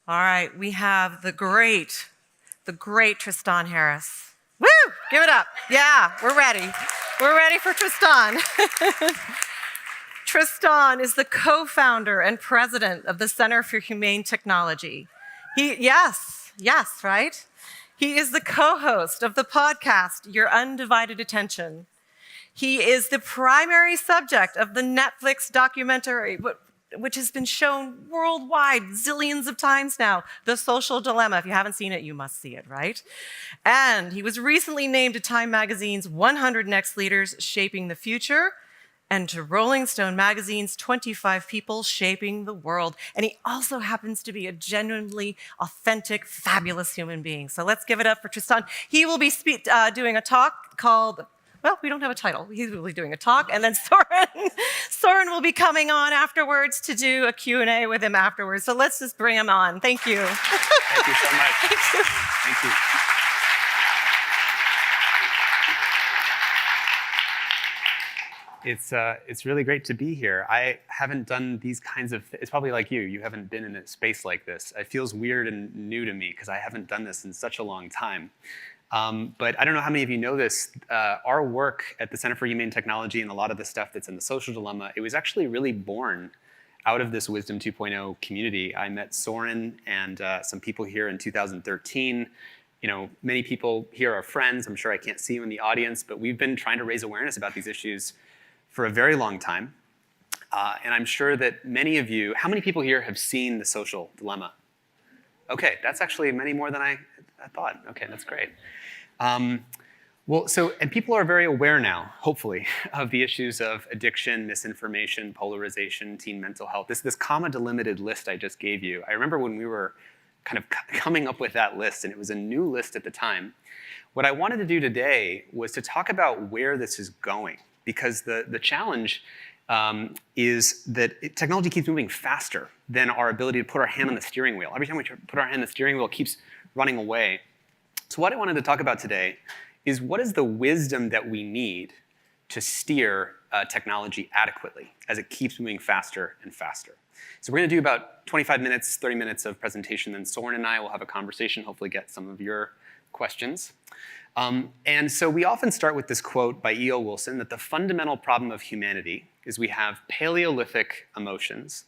All right, we have the great Tristan Harris. Woo! Give it up. Yeah, we're ready. We're ready for Tristan. Tristan is the co-founder and president of the Center for Humane Technology. Yes, right? He is the co-host of the podcast, Your Undivided Attention. He is the primary subject of the Netflix documentary, which has been shown worldwide zillions of times now, The Social Dilemma. If you haven't seen it, you must see it, right? And he was recently named to Time Magazine's 100 Next Leaders Shaping the Future, and to Rolling Stone Magazine's 25 People Shaping the World. And he also happens to be a genuinely authentic, fabulous human being. So let's give it up for Tristan. He will be doing a talk called, well, we don't have a title. He's really doing a talk. And then Soren will be coming on afterwards to do a Q&A with him afterwards. So let's just bring him on. Thank you. Thank you so much. Thank you. Thank you. It's really great to be here. I haven't done these kinds of, it's probably like you haven't been in a space like this. It feels weird and new to me because I haven't done this in such a long time. But I don't know how many of you know this. Our work at the Center for Humane Technology and a lot of the stuff that's in the Social Dilemma, it was actually really born out of this Wisdom 2.0 community. I met Soren and some people here in 2013. You know, many people here are friends. I'm sure I can't see you in the audience, but we've been trying to raise awareness about these issues for a very long time. And I'm sure that many of you, how many people here have seen The Social Dilemma? Okay, that's actually many more than I thought. Okay, that's great. And people are very aware now, hopefully, of the issues of addiction, misinformation, polarization, teen mental health. This comma delimited list I just gave you, I remember when we were kind of coming up with that list, and it was a new list at the time. What I wanted to do today was to talk about where this is going, because the challenge is that technology keeps moving faster than our ability to put our hand on the steering wheel. Every time we put our hand on the steering wheel, it keeps running away. So what I wanted to talk about today is what is the wisdom that we need to steer technology adequately as it keeps moving faster and faster. So we're going to do about 25 minutes, 30 minutes of presentation, then Soren and I will have a conversation, hopefully get some of your questions. And so we often start with this quote by E.O. Wilson that the fundamental problem of humanity is we have Paleolithic emotions,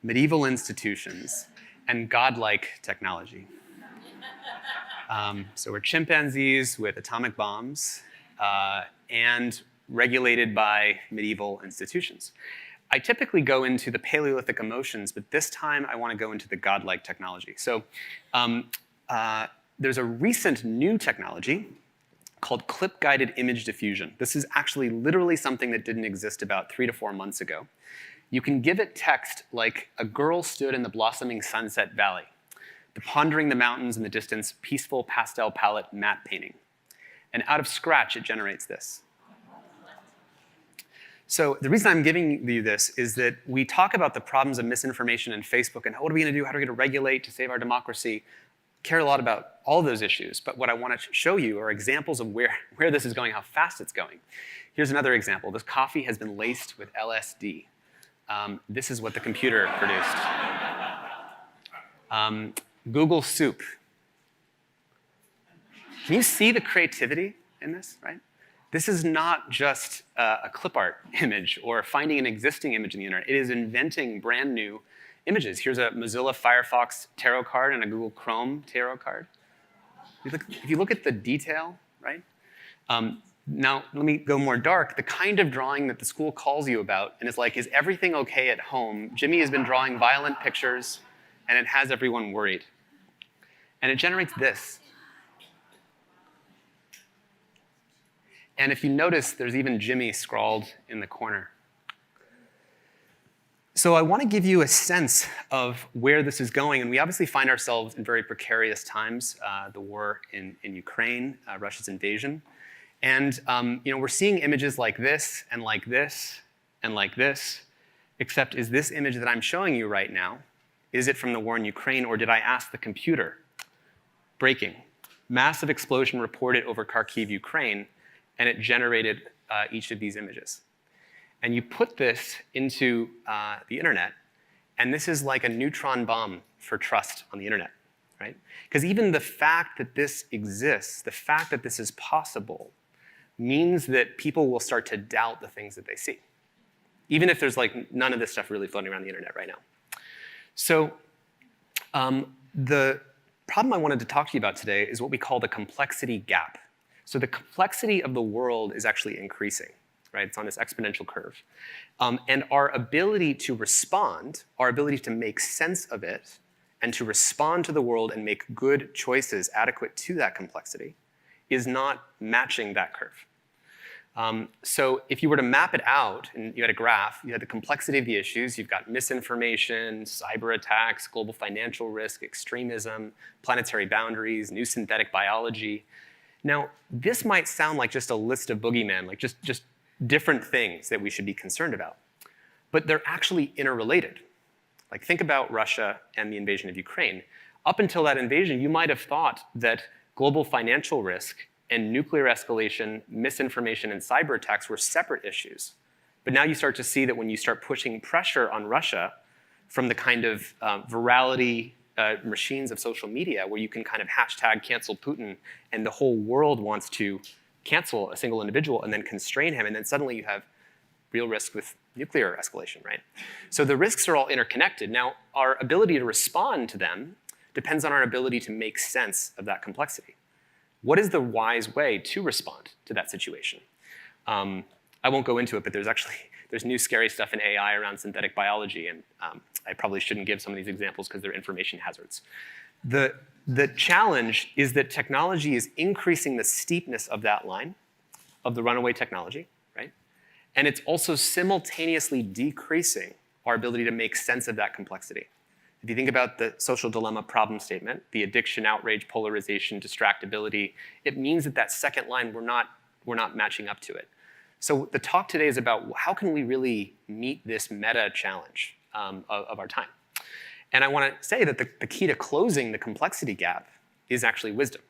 medieval institutions, and godlike technology. So we're chimpanzees with atomic bombs and regulated by medieval institutions. I typically go into the Paleolithic emotions, but this time I want to go into the godlike technology. So there's a recent new technology called clip-guided image diffusion. This is actually literally something that didn't exist about 3 to 4 months ago. You can give it text like a girl stood in the blossoming Sunset Valley, the pondering the mountains in the distance, peaceful pastel palette matte painting. And out of scratch, it generates this. So the reason I'm giving you this is that we talk about the problems of misinformation in Facebook and what are we going to do, how are we going to regulate to save our democracy, care a lot about all those issues, but what I want to show you are examples of where this is going, how fast it's going. Here's another example. This coffee has been laced with LSD. This is what the computer produced. Google Soup. Can you see the creativity in this, right? This is not just a clip art image or finding an existing image in the internet. It is inventing brand new images. Here's a Mozilla Firefox tarot card and a Google Chrome tarot card. If you look at the detail, right? Now, let me go more dark. The kind of drawing that the school calls you about, and it's like, is everything okay at home? Jimmy has been drawing violent pictures, and it has everyone worried. And it generates this. And if you notice, there's even Jimmy scrawled in the corner. So I want to give you a sense of where this is going, and we obviously find ourselves in very precarious times, the war in Ukraine, Russia's invasion. And we're seeing images like this, and like this, and like this, except is this image that I'm showing you right now, is it from the war in Ukraine, or did I ask the computer? Breaking. Massive explosion reported over Kharkiv, Ukraine, and it generated each of these images. And you put this into the internet, and this is like a neutron bomb for trust on the internet, right? Because even the fact that this exists, the fact that this is possible, means that people will start to doubt the things that they see, even if there's like none of this stuff really floating around the internet right now. So the problem I wanted to talk to you about today is what we call the complexity gap. So the complexity of the world is actually increasing, right? It's on this exponential curve. And our ability to respond, our ability to make sense of it, and to respond to the world and make good choices adequate to that complexity is not matching that curve. So if you were to map it out, and you had a graph, you had the complexity of the issues, you've got misinformation, cyber attacks, global financial risk, extremism, planetary boundaries, new synthetic biology. Now, this might sound like just a list of boogeymen, like just different things that we should be concerned about. But they're actually interrelated. Like think about Russia and the invasion of Ukraine. Up until that invasion, you might have thought that global financial risk and nuclear escalation, misinformation, and cyber attacks were separate issues. But now you start to see that when you start pushing pressure on Russia from the kind of virality machines of social media, where you can kind of hashtag cancel Putin, and the whole world wants to cancel a single individual and then constrain him, and then suddenly you have real risk with nuclear escalation, right? So the risks are all interconnected. Now, our ability to respond to them depends on our ability to make sense of that complexity. What is the wise way to respond to that situation? I won't go into it, but there's new scary stuff in AI around synthetic biology, and I probably shouldn't give some of these examples because they're information hazards. The challenge is that technology is increasing the steepness of that line, of the runaway technology, right? And it's also simultaneously decreasing our ability to make sense of that complexity. If you think about the social dilemma problem statement, the addiction, outrage, polarization, distractibility, it means that that second line, we're not matching up to it. So the talk today is about how can we really meet this meta challenge of our time. And I want to say that the key to closing the complexity gap is actually wisdom.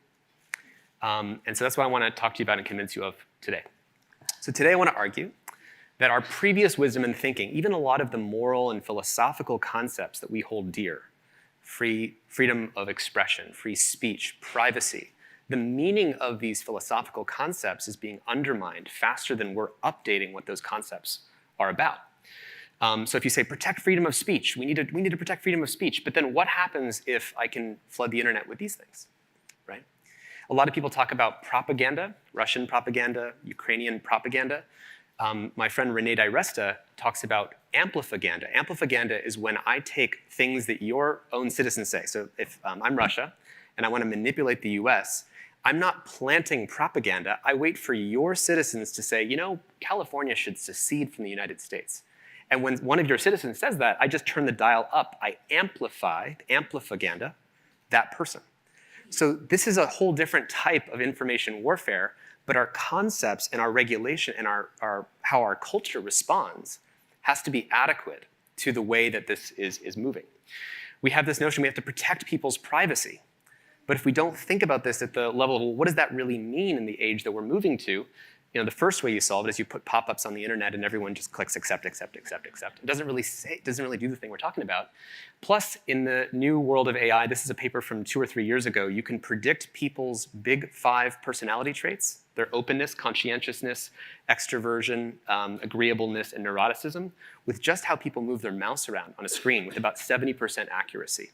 And so that's what I want to talk to you about and convince you of today. So today I want to argue that our previous wisdom and thinking, even a lot of the moral and philosophical concepts that we hold dear, freedom of expression, free speech, privacy, the meaning of these philosophical concepts is being undermined faster than we're updating what those concepts are about. So if you say protect freedom of speech, we need to protect freedom of speech, but then what happens if I can flood the internet with these things, right? A lot of people talk about propaganda, Russian propaganda, Ukrainian propaganda. My friend Renee DiResta talks about amplifaganda. Amplifaganda is when I take things that your own citizens say. So if I'm Russia and I want to manipulate the US, I'm not planting propaganda. I wait for your citizens to say, you know, California should secede from the United States. And when one of your citizens says that, I just turn the dial up. I amplify, amplifaganda, that person. So this is a whole different type of information warfare, but our concepts and our regulation and how our culture responds has to be adequate to the way that this is moving. We have this notion we have to protect people's privacy. But if we don't think about this at the level of, well, what does that really mean in the age that we're moving to? You know, the first way you solve it is you put pop-ups on the internet and everyone just clicks accept, accept, accept, accept. It doesn't really do the thing we're talking about. Plus, in the new world of AI, this is a paper from 2 or 3 years ago, you can predict people's big 5 personality traits, their openness, conscientiousness, extroversion, agreeableness, and neuroticism, with just how people move their mouse around on a screen with about 70% accuracy.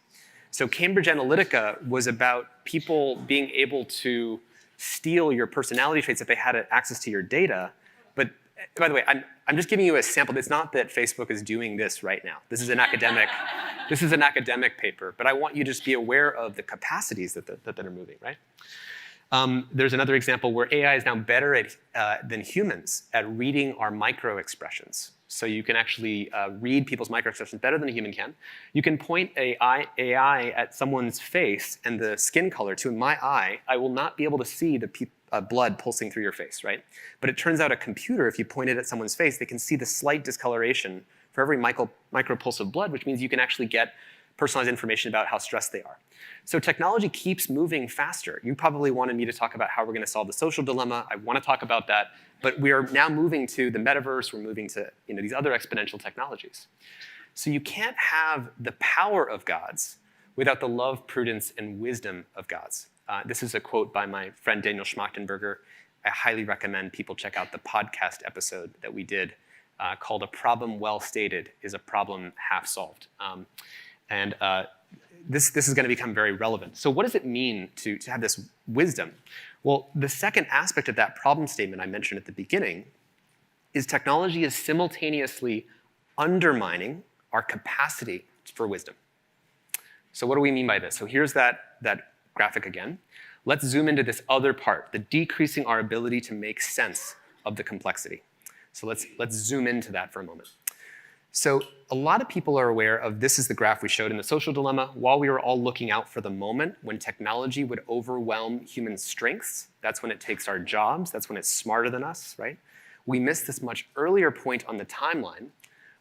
So Cambridge Analytica was about people being able to steal your personality traits if they had access to your data. But by the way, I'm just giving you a sample. It's not that Facebook is doing this right now. This is an academic paper. But I want you to just be aware of the capacities that are moving, right? There's another example where AI is now better than humans at reading our micro-expressions. So you can actually read people's micro-expressions better than a human can. You can point AI at someone's face and the skin color to my eye. I will not be able to see the blood pulsing through your face, right? But it turns out a computer, if you point it at someone's face, they can see the slight discoloration for every micropulse of blood, which means you can actually get personalized information about how stressed they are. So technology keeps moving faster. You probably wanted me to talk about how we're going to solve the social dilemma. I want to talk about that. But we are now moving to the metaverse. We're moving to these other exponential technologies. So you can't have the power of gods without the love, prudence, and wisdom of gods. This is a quote by my friend Daniel Schmachtenberger. I highly recommend people check out the podcast episode that we did called "A Problem Well Stated is a Problem Half Solved." This is going to become very relevant. So what does it mean to have this wisdom? Well, the second aspect of that problem statement I mentioned at the beginning is technology is simultaneously undermining our capacity for wisdom. So what do we mean by this? So here's that graphic again. Let's zoom into this other part, the decreasing our ability to make sense of the complexity. So let's zoom into that for a moment. So a lot of people are aware of, this is the graph we showed in The Social Dilemma. While we were all looking out for the moment when technology would overwhelm human strengths, that's when it takes our jobs, that's when it's smarter than us, right? We missed this much earlier point on the timeline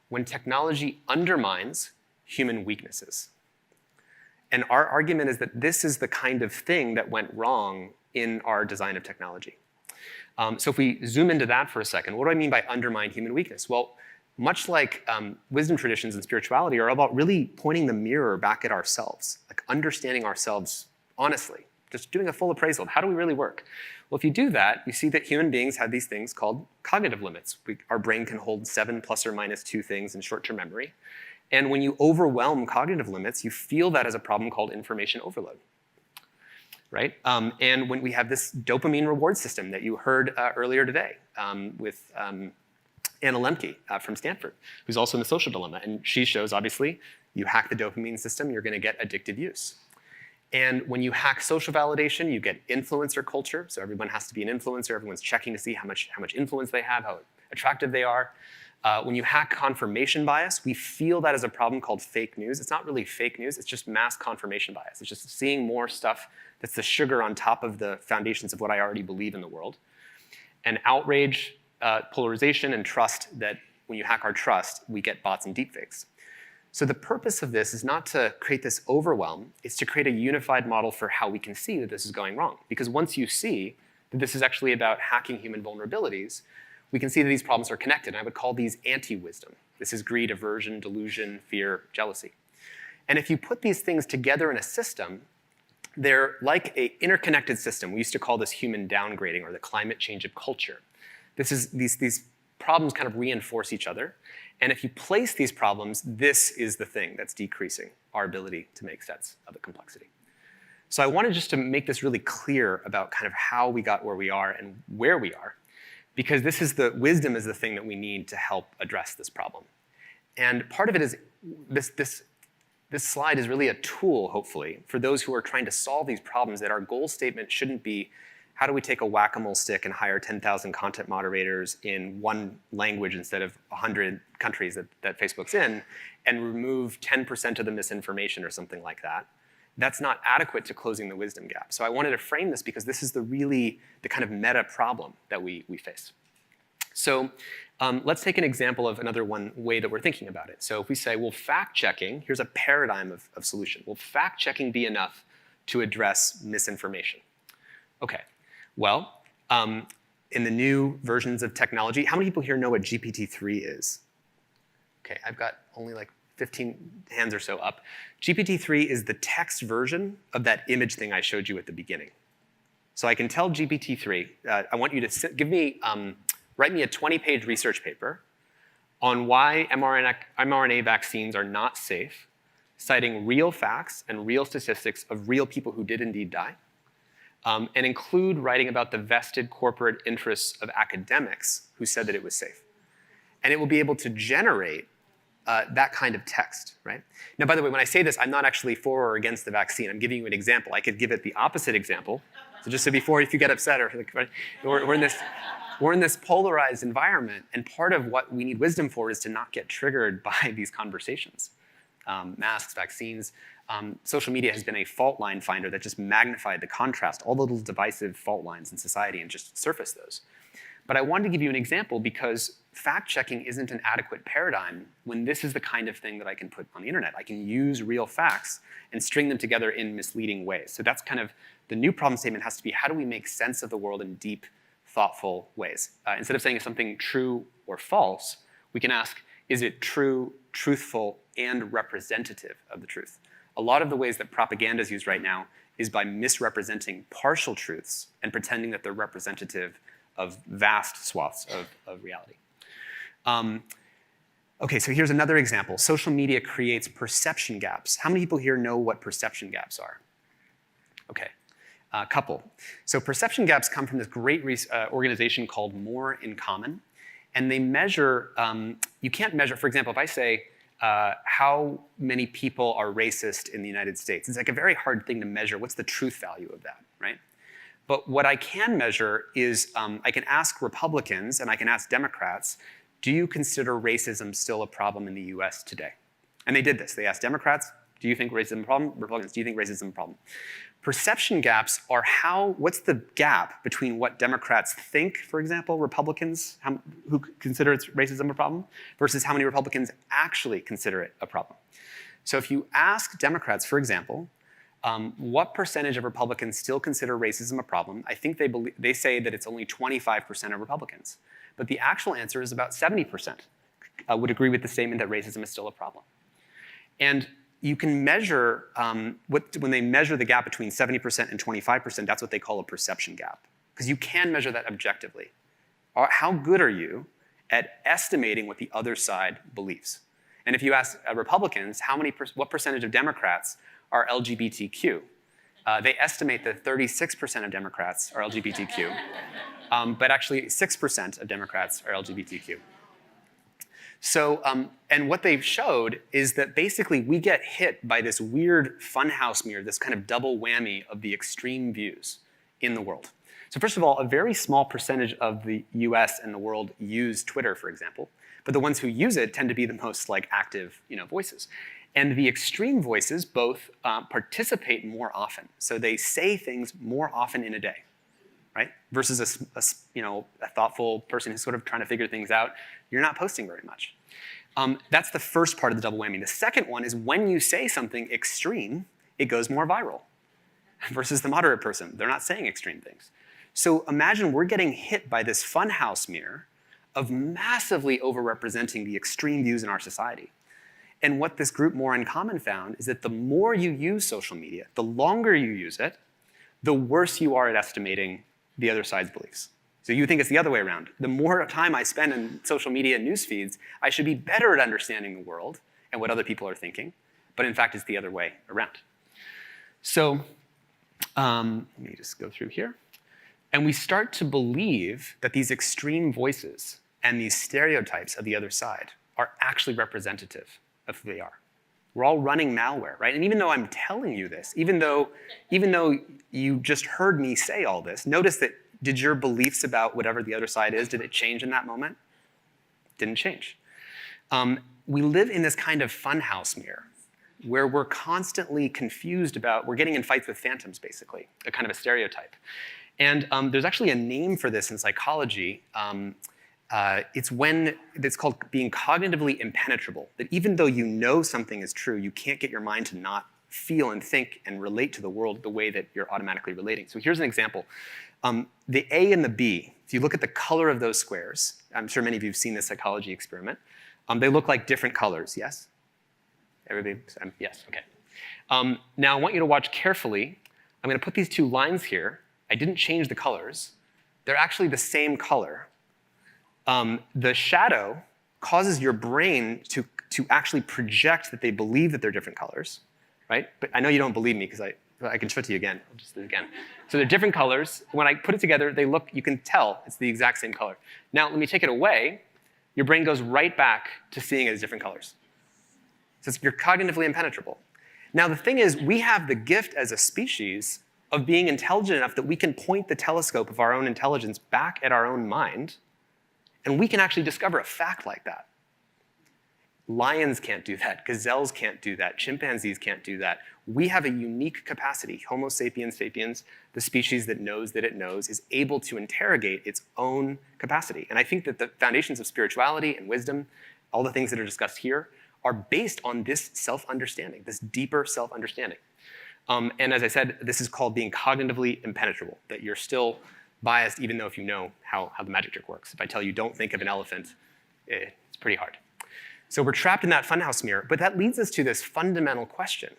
when technology undermines human weaknesses. And our argument is that this is the kind of thing that went wrong in our design of technology. So if we zoom into that for a second, what do I mean by undermine human weakness? Well, much like wisdom traditions and spirituality are about really pointing the mirror back at ourselves, like understanding ourselves honestly, just doing a full appraisal of how do we really work. Well, if you do that, you see that human beings have these things called cognitive limits. Our brain can hold 7 plus or minus 2 things in short-term memory. And when you overwhelm cognitive limits, you feel that as a problem called information overload, right? And when we have this dopamine reward system that you heard earlier today with Anna Lemke from Stanford, who's also in The Social Dilemma. And she shows, obviously, you hack the dopamine system, you're going to get addictive use. And when you hack social validation, you get influencer culture. So everyone has to be an influencer. Everyone's checking to see how much influence they have, how attractive they are. When you hack confirmation bias, we feel that as a problem called fake news. It's not really fake news. It's just mass confirmation bias. It's just seeing more stuff that's the sugar on top of the foundations of what I already believe in the world. And outrage, polarization, and trust, that when you hack our trust, we get bots and deepfakes. So the purpose of this is not to create this overwhelm. It's to create a unified model for how we can see that this is going wrong. Because once you see that this is actually about hacking human vulnerabilities, we can see that these problems are connected. And I would call these anti-wisdom. This is greed, aversion, delusion, fear, jealousy. And if you put these things together in a system, they're like an interconnected system. We used to call this human downgrading, or the climate change of culture. These problems kind of reinforce each other. And if you place these problems, this is the thing that's decreasing our ability to make sense of the complexity. So I wanted just to make this really clear about kind of how we got where we are and where we are, because wisdom is the thing that we need to help address this problem. And part of it is, this slide is really a tool, hopefully, for those who are trying to solve these problems, that our goal statement shouldn't be, how do we take a whack-a-mole stick and hire 10,000 content moderators in one language instead of 100 countries that Facebook's in, and remove 10% of the misinformation or something like that. That's not adequate to closing the wisdom gap. So I wanted to frame this because this is the kind of meta problem that we face. So let's take an example of another way that we're thinking about it. So if we say, well, fact-checking, here's a paradigm of solution. Will fact-checking be enough to address misinformation? Okay. Well, in the new versions of technology, how many people here know what GPT-3 is? Okay, I've got only like 15 hands or so up. GPT-3 is the text version of that image thing I showed you at the beginning. So I can tell GPT-3, I want you to write me a 20-page research paper on why mRNA vaccines are not safe, citing real facts and real statistics of real people who did indeed die. And include writing about the vested corporate interests of academics who said that it was safe. And it will be able to generate that kind of text, right? Now, by the way, when I say this, I'm not actually for or against the vaccine. I'm giving you an example. I could give it the opposite example. So just so before, if you get upset, or right, we're in this polarized environment, and part of what we need wisdom for is to not get triggered by these conversations. Masks, vaccines. Social media has been a fault line finder that just magnified the contrast, all the little divisive fault lines in society, and just surfaced those. But I wanted to give you an example because fact-checking isn't an adequate paradigm when this is the kind of thing that I can put on the internet. I can use real facts and string them together in misleading ways. So that's kind of the new problem statement has to be, how do we make sense of the world in deep, thoughtful ways? Instead of saying is something true or false, we can ask, is it true, truthful, and representative of the truth? a lot of the ways that propaganda is used right now is by misrepresenting partial truths and pretending that they're representative of vast swaths of reality. Okay, so here's another example. Social media creates perception gaps. How many people here know what perception gaps are? Okay, a couple. So perception gaps come from this great organization called More in Common. And they measure, you can't measure, for example, if I say, how many people are racist in the United States, it's like a very hard thing to measure. What's the truth value of that, right? But what I can measure is I can ask Republicans and I can ask Democrats, do you consider racism still a problem in the US today? And they did this. They asked Democrats, do you think racism is a problem? Republicans, do you think racism is a problem? Perception gaps are what's the gap between what Democrats think, for example, Republicans who consider racism a problem, versus how many Republicans actually consider it a problem. So if you ask Democrats, for example, what percentage of Republicans still consider racism a problem, I think they say that it's only 25% of Republicans. But the actual answer is about 70% would agree with the statement that racism is still a problem. And you can measure, when they measure the gap between 70% and 25%, that's what they call a perception gap. Because you can measure that objectively. How good are you at estimating what the other side believes? And if you ask Republicans, what percentage of Democrats are LGBTQ? They estimate that 36% of Democrats are LGBTQ, but actually 6% of Democrats are LGBTQ. So, and what they've showed is that basically we get hit by this weird funhouse mirror, this kind of double whammy of the extreme views in the world. So first of all, a very small percentage of the US and the world use Twitter, for example, but the ones who use it tend to be the most active voices. And the extreme voices both participate more often. So they say things more often in a day, right? Versus a thoughtful person who's sort of trying to figure things out. You're not posting very much. That's the first part of the double whammy. The second one is when you say something extreme, it goes more viral. Versus the moderate person, they're not saying extreme things. So imagine we're getting hit by this funhouse mirror of massively overrepresenting the extreme views in our society. And what this group More in Common found is that the more you use social media, the longer you use it, the worse you are at estimating the other side's beliefs. So you think it's the other way around. The more time I spend in social media and news feeds, I should be better at understanding the world and what other people are thinking. But in fact, it's the other way around. So let me just go through here. And we start to believe that these extreme voices and these stereotypes of the other side are actually representative of who they are. We're all running malware, right? And even though I'm telling you this, even though you just heard me say all this, notice that did your beliefs about whatever the other side is, did it change in that moment? Didn't change. We live in this kind of funhouse mirror where we're constantly confused about, we're getting in fights with phantoms, basically, a kind of a stereotype. And there's actually a name for this in psychology. It's called being cognitively impenetrable, that even though you know something is true, you can't get your mind to not feel and think and relate to the world the way that you're automatically relating. So here's an example. The A and the B, if you look at the color of those squares, I'm sure many of you have seen this psychology experiment, they look like different colors, yes? Everybody, yes, okay. Now I want you to watch carefully. I'm gonna put these two lines here. I didn't change the colors. They're actually the same color. The shadow causes your brain to actually project that they believe that they're different colors, right? But I know you don't believe me because I can show it to you again. I'll just do it again. So they're different colors. When I put it together, you can tell it's the exact same color. Now, let me take it away. Your brain goes right back to seeing it as different colors. So you're cognitively impenetrable. Now, the thing is, we have the gift as a species of being intelligent enough that we can point the telescope of our own intelligence back at our own mind, and we can actually discover a fact like that. Lions can't do that. Gazelles can't do that. Chimpanzees can't do that. We have a unique capacity. Homo sapiens sapiens, the species that knows that it knows, is able to interrogate its own capacity. And I think that the foundations of spirituality and wisdom, all the things that are discussed here, are based on this self-understanding, this deeper self-understanding. And as I said, this is called being cognitively impenetrable, that you're still biased even though if you know how the magic trick works. If I tell you don't think of an elephant, it's pretty hard. So we're trapped in that funhouse mirror, but that leads us to this fundamental question.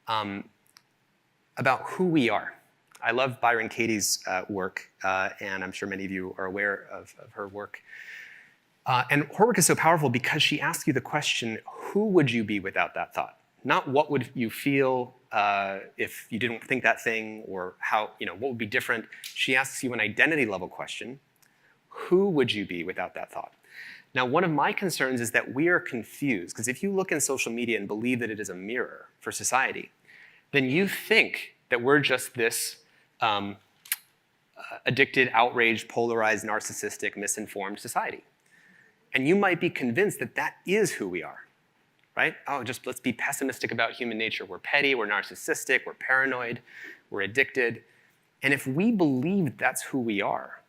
about who we are. I love Byron Katie's work, and I'm sure many of you are aware of her work. And her work is so powerful because she asks you the question, who would you be without that thought? Not what would you feel if you didn't think that thing, or how, what would be different. She asks you an identity level question. Who would you be without that thought? Now, one of my concerns is that we are confused, because if you look in social media and believe that it is a mirror for society, then you think that we're just this addicted, outraged, polarized, narcissistic, misinformed society. And you might be convinced that that is who we are, right? Oh, just let's be pessimistic about human nature. We're petty, we're narcissistic, we're paranoid, we're addicted. And if we believe that's who we are,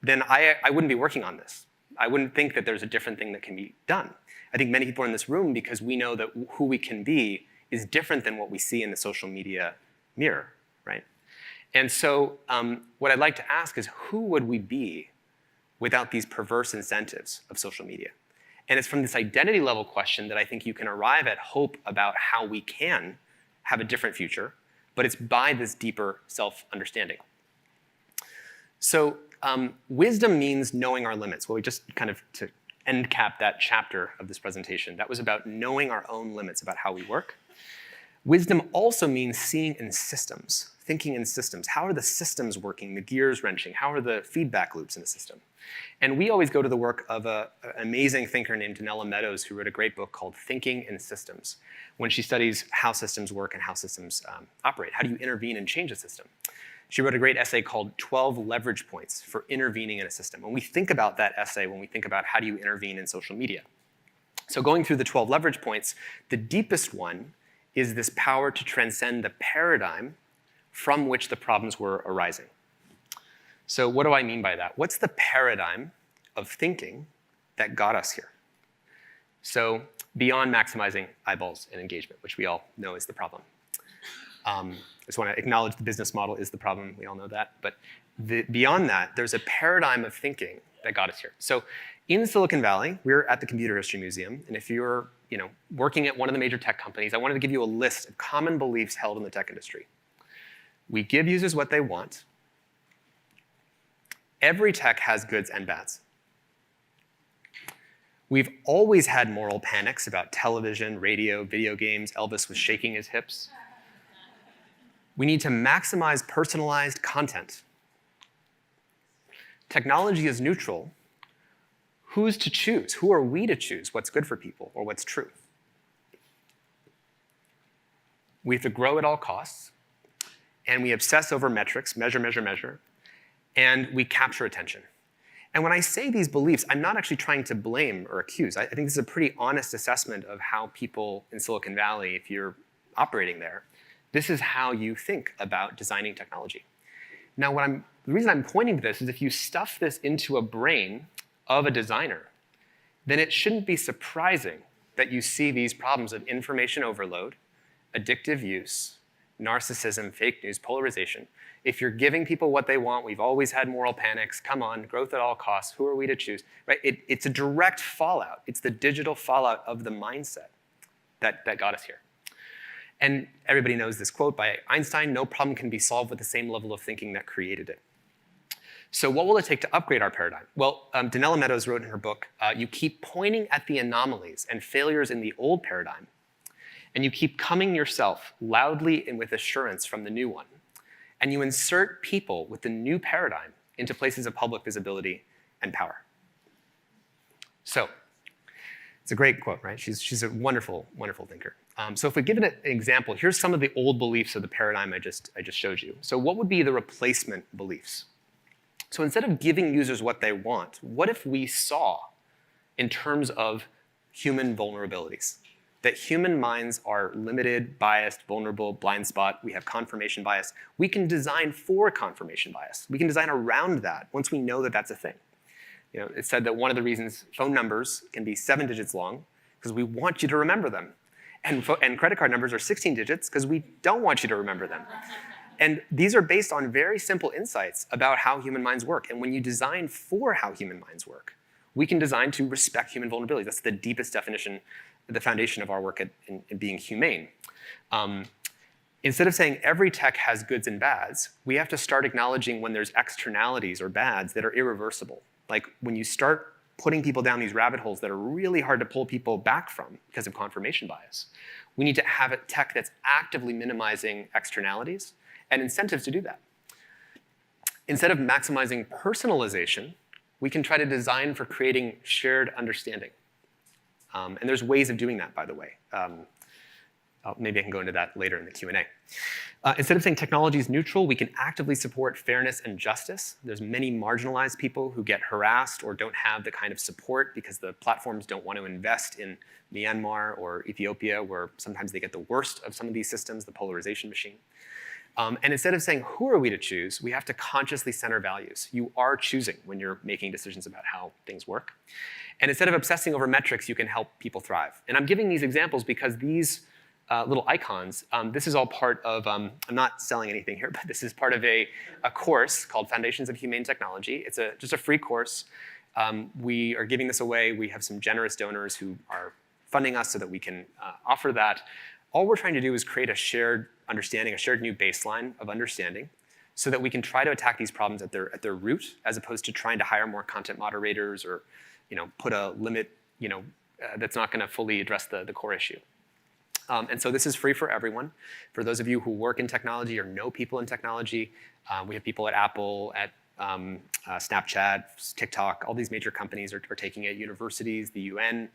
then I wouldn't be working on this. I wouldn't think that there's a different thing that can be done. I think many people are in this room because we know that who we can be is different than what we see in the social media mirror, right? And so what I'd like to ask is, who would we be without these perverse incentives of social media? And it's from this identity level question that I think you can arrive at hope about how we can have a different future, but it's by this deeper self-understanding. So wisdom means knowing our limits. Well, we just kind of, to end cap that chapter of this presentation, that was about knowing our own limits about how we work. Wisdom also means seeing in systems, thinking in systems. How are the systems working, the gears wrenching? How are the feedback loops in the system? And we always go to the work of an amazing thinker named Donella Meadows, who wrote a great book called Thinking in Systems, when she studies how systems work and how systems operate. How do you intervene and change a system? She wrote a great essay called 12 Leverage Points for Intervening in a System. When we think about that essay, when we think about how do you intervene in social media. So going through the 12 leverage points, the deepest one is this power to transcend the paradigm from which the problems were arising. So what do I mean by that? What's the paradigm of thinking that got us here? So beyond maximizing eyeballs and engagement, which we all know is the problem. I just want to acknowledge the business model is the problem. We all know that. But beyond that, there's a paradigm of thinking that got us here. So in Silicon Valley, we're at the Computer History Museum. And if you're working at one of the major tech companies, I wanted to give you a list of common beliefs held in the tech industry. We give users what they want. Every tech has goods and bads. We've always had moral panics about television, radio, video games. Elvis was shaking his hips. We need to maximize personalized content. Technology is neutral. Who's to choose? Who are we to choose what's good for people or what's true? We have to grow at all costs, and we obsess over metrics, measure, measure, measure, and we capture attention. And when I say these beliefs, I'm not actually trying to blame or accuse. I think this is a pretty honest assessment of how people in Silicon Valley, if you're operating there, this is how you think about designing technology. Now, the reason I'm pointing to this is if you stuff this into a brain of a designer, then it shouldn't be surprising that you see these problems of information overload, addictive use, narcissism, fake news, polarization. If you're giving people what they want, we've always had moral panics, come on, growth at all costs, who are we to choose? Right? It's a direct fallout. It's the digital fallout of the mindset that got us here. And everybody knows this quote by Einstein, no problem can be solved with the same level of thinking that created it. So what will it take to upgrade our paradigm? Well, Donella Meadows wrote in her book, you keep pointing at the anomalies and failures in the old paradigm, and you keep coming yourself loudly and with assurance from the new one. And you insert people with the new paradigm into places of public visibility and power. So it's a great quote, right? She's a wonderful, wonderful thinker. So if we give it an example, here's some of the old beliefs of the paradigm I just showed you. So what would be the replacement beliefs? So instead of giving users what they want, what if we saw in terms of human vulnerabilities? That human minds are limited, biased, vulnerable, blind spot. We have confirmation bias. We can design for confirmation bias. We can design around that once we know that that's a thing. It's said that one of the reasons phone numbers can be 7 digits long because we want you to remember them. And credit card numbers are 16 digits because we don't want you to remember them. And these are based on very simple insights about how human minds work. And when you design for how human minds work, we can design to respect human vulnerabilities. That's the deepest definition, the foundation of our work in being humane. Instead of saying every tech has goods and bads, we have to start acknowledging when there's externalities or bads that are irreversible. Like when you start putting people down these rabbit holes that are really hard to pull people back from because of confirmation bias, we need to have a tech that's actively minimizing externalities and incentives to do that. Instead of maximizing personalization, we can try to design for creating shared understanding. And there's ways of doing that, by the way. Maybe I can go into that later in the Q&A. Instead of saying technology is neutral, we can actively support fairness and justice. There's many marginalized people who get harassed or don't have the kind of support because the platforms don't want to invest in Myanmar or Ethiopia, where sometimes they get the worst of some of these systems, the polarization machine. And instead of saying, who are we to choose, we have to consciously center values. You are choosing when you're making decisions about how things work. And instead of obsessing over metrics, you can help people thrive. And I'm giving these examples because these little icons, this is all part of, I'm not selling anything here, but this is part of a course called Foundations of Humane Technology. It's just a free course. We are giving this away. We have some generous donors who are funding us so that we can offer that. All we're trying to do is create a shared understanding, a shared new baseline of understanding, so that we can try to attack these problems at their root, as opposed to trying to hire more content moderators or put a limit that's not going to fully address the core issue. And so this is free for everyone. For those of you who work in technology or know people in technology, we have people at Apple, at Snapchat, TikTok, all these major companies are taking it, universities, the UN.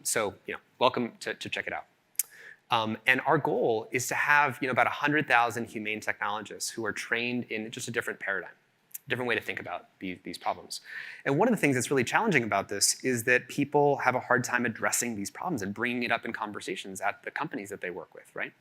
So welcome to check it out. And our goal is to have about 100,000 humane technologists who are trained in just a different paradigm, different way to think about these problems. And one of the things that's really challenging about this is that people have a hard time addressing these problems and bringing it up in conversations at the companies that they work with, right?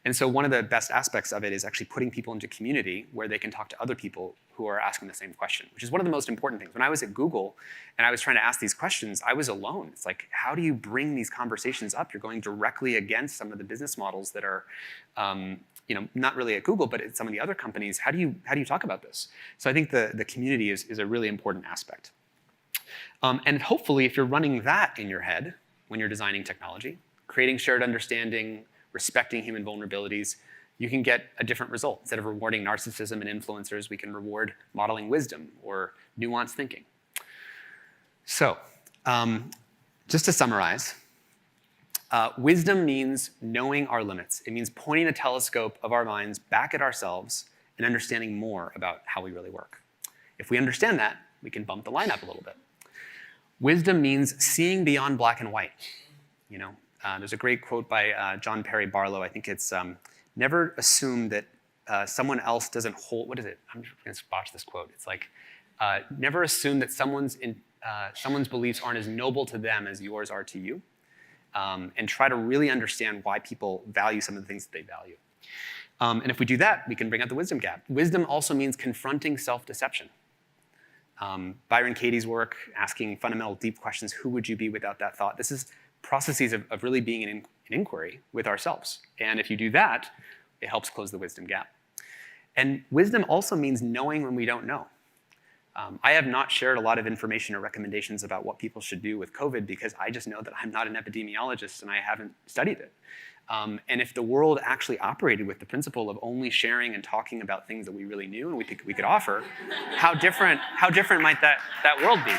And so one of the best aspects of it is actually putting people into community where they can talk to other people who are asking the same question, which is one of the most important things. When I was at Google and I was trying to ask these questions, I was alone. It's like, how do you bring these conversations up? You're going directly against some of the business models that are not really at Google, but at some of the other companies. How do you talk about this? So I think the community is a really important aspect. And hopefully, if you're running that in your head when you're designing technology, creating shared understanding, respecting human vulnerabilities, you can get a different result. Instead of rewarding narcissism and influencers, we can reward modeling wisdom or nuanced thinking. So just to summarize, wisdom means knowing our limits. It means pointing the telescope of our minds back at ourselves and understanding more about how we really work. If we understand that, we can bump the line up a little bit. Wisdom means seeing beyond black and white. There's a great quote by John Perry Barlow. I think it's never assume that someone else doesn't hold. What is it? I'm just going to botch this quote. It's like never assume that someone's beliefs aren't as noble to them as yours are to you. And try to really understand why people value some of the things that they value. And if we do that, we can bring out the wisdom gap. Wisdom also means confronting self-deception. Byron Katie's work, asking fundamental, deep questions, who would you be without that thought? This is processes of really being in inquiry with ourselves. And if you do that, it helps close the wisdom gap. And wisdom also means knowing when we don't know. I have not shared a lot of information or recommendations about what people should do with COVID because I just know that I'm not an epidemiologist and I haven't studied it. And if the world actually operated with the principle of only sharing and talking about things that we really knew and we could offer, how different might that world be?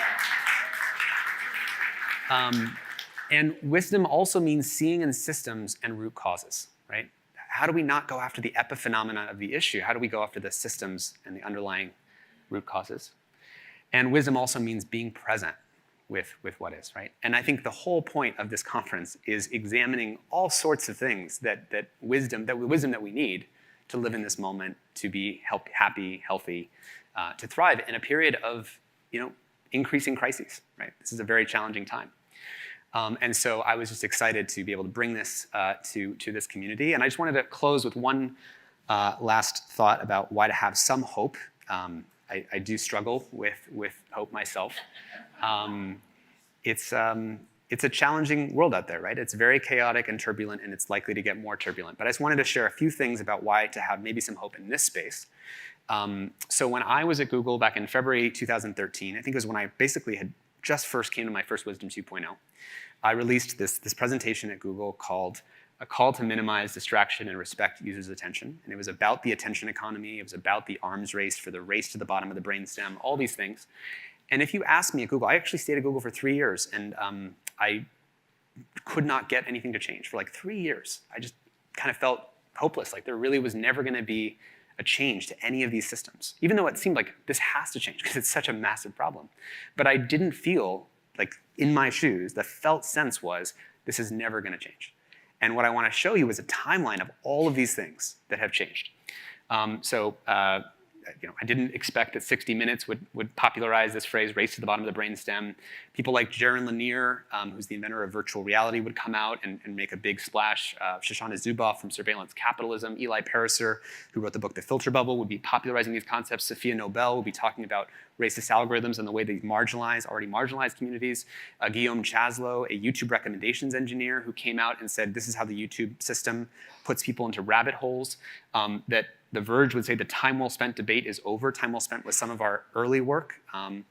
And wisdom also means seeing in systems and root causes, right? How do we not go after the epiphenomena of the issue? How do we go after the systems and the underlying root causes? And wisdom also means being present with what is, right? And I think the whole point of this conference is examining all sorts of things that wisdom that we need to live in this moment, to be happy, healthy, to thrive in a period of increasing crises, right? This is a very challenging time. And so I was just excited to be able to bring this to this community. And I just wanted to close with one last thought about why to have some hope. I do struggle with hope myself. It's a challenging world out there, right? It's very chaotic and turbulent, and it's likely to get more turbulent. But I just wanted to share a few things about why to have maybe some hope in this space. So when I was at Google back in February 2013, I think it was when I basically had just first came to my first Wisdom 2.0, I released this presentation at Google called a call to minimize distraction and respect users' attention. And it was about the attention economy. It was about the arms race for the race to the bottom of the brainstem, all these things. And if you ask me at Google, I actually stayed at Google for 3 years, and I could not get anything to change for like 3 years. I just kind of felt hopeless, like there really was never going to be a change to any of these systems, even though it seemed like this has to change because it's such a massive problem. But I didn't feel like in my shoes, the felt sense was this is never going to change. And what I want to show you is a timeline of all of these things that have changed. I didn't expect that 60 Minutes would popularize this phrase, race to the bottom of the brainstem. People like Jaron Lanier, who's the inventor of virtual reality, would come out and make a big splash. Shoshana Zuboff from Surveillance Capitalism. Eli Pariser, who wrote the book The Filter Bubble, would be popularizing these concepts. Sophia Nobel would be talking about racist algorithms and the way they already marginalized communities. Guillaume Chaslow, a YouTube recommendations engineer who came out and said, this is how the YouTube system puts people into rabbit holes. That The Verge would say the time well spent debate is over. Time well spent was some of our early work. And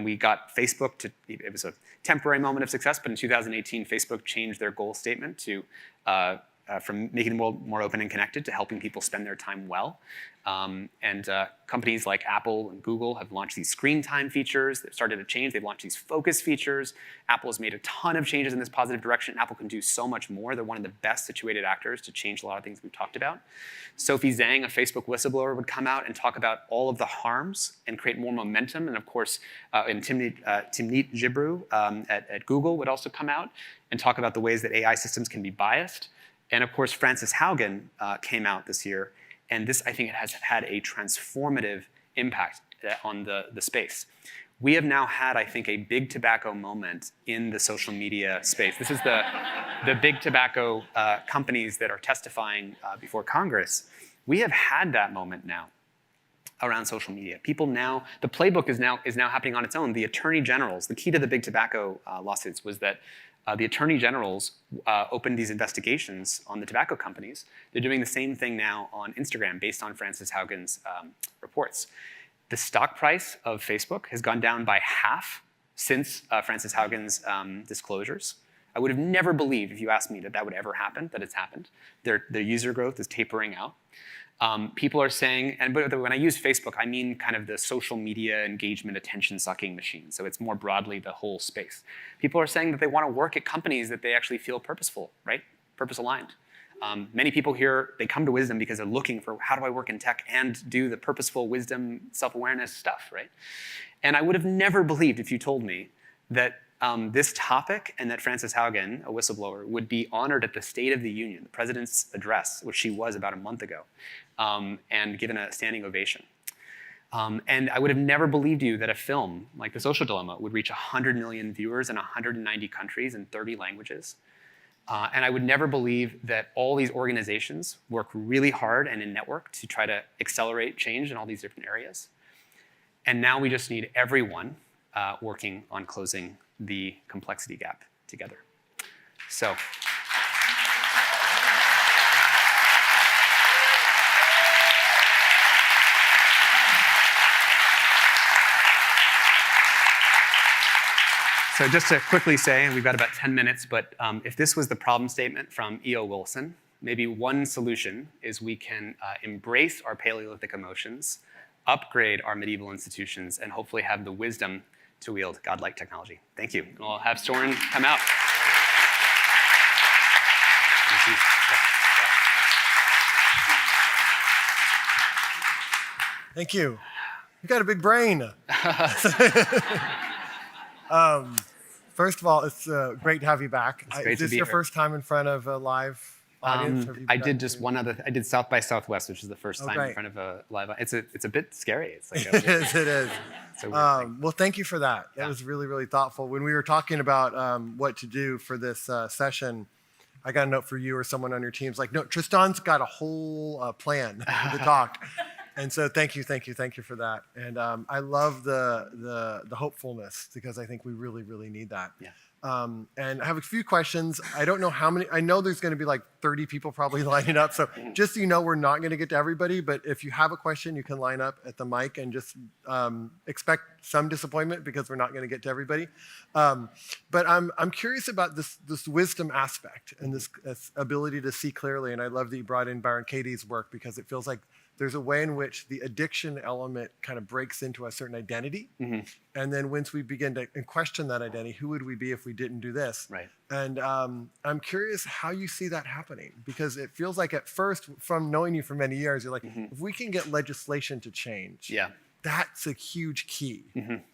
we got Facebook to, it was a temporary moment of success, but in 2018, Facebook changed their goal statement to from making the world more open and connected to helping people spend their time well. Companies like Apple and Google have launched these screen time features. They've started to change. They've launched these focus features. Apple has made a ton of changes in this positive direction. Apple can do so much more. They're one of the best situated actors to change a lot of things we've talked about. Sophie Zhang, a Facebook whistleblower, would come out and talk about all of the harms and create more momentum. And of course, Timnit Gebru at Google would also come out and talk about the ways that AI systems can be biased. And of course, Frances Haugen came out this year. And this, I think, has had a transformative impact on the space. We have now had, I think, a big tobacco moment in the social media space. This is the big tobacco companies that are testifying before Congress. We have had that moment now around social media. People now, the playbook is now happening on its own. The attorney generals, the key to the big tobacco lawsuits was that the attorney generals opened these investigations on the tobacco companies. They're doing the same thing now on Instagram based on Frances Haugen's reports. The stock price of Facebook has gone down by half since Frances Haugen's disclosures. I would have never believed if you asked me that would ever happen, that it's happened. Their user growth is tapering out. People are saying, but when I use Facebook, I mean kind of the social media engagement attention-sucking machine. So it's more broadly the whole space. People are saying that they want to work at companies that they actually feel purposeful, right? Purpose-aligned. Many people here, they come to Wisdom because they're looking for how do I work in tech and do the purposeful wisdom, self-awareness stuff, right? And I would have never believed if you told me that this topic and that Frances Haugen, a whistleblower, would be honored at the State of the Union, the president's address, which she was about a month ago, and given a standing ovation. And I would have never believed you that a film like The Social Dilemma would reach 100 million viewers in 190 countries in 30 languages. And I would never believe that all these organizations work really hard and in network to try to accelerate change in all these different areas. And now we just need everyone working on closing the complexity gap together. So. So just to quickly say, and we've got about 10 minutes, but if this was the problem statement from E.O. Wilson, maybe one solution is we can embrace our Paleolithic emotions, upgrade our medieval institutions, and hopefully have the wisdom to wield godlike technology. Thank you. And I'll have Soren come out. Thank you. You got a big brain. First of all, it's great to have you back. Is this your first time in front of a live audience? I did just one other. I did South by Southwest, which is the first time in front of a live audience. It's a bit scary. It's like it is. Well, thank you for that. That was really, really thoughtful. When we were talking about what to do for this session, I got a note for you or someone on your team's like, no, Tristan's got a whole plan for the talk. And so thank you for that. And I love the hopefulness, because I think we really, really need that. Yeah. And I have a few questions. I don't know how many. I know there's going to be like 30 people probably lining up. So just so you know, we're not going to get to everybody. But if you have a question, you can line up at the mic, and just expect some disappointment, because we're not going to get to everybody. But I'm curious about this wisdom aspect and this ability to see clearly. And I love that you brought in Byron Katie's work, because it feels like there's a way in which the addiction element kind of breaks into a certain identity. And then once we begin to question that identity, who would we be if we didn't do this? Right. And I'm curious how you see that happening, because it feels like at first, from knowing you for many years, you're like, if we can get legislation to change, that's a huge key.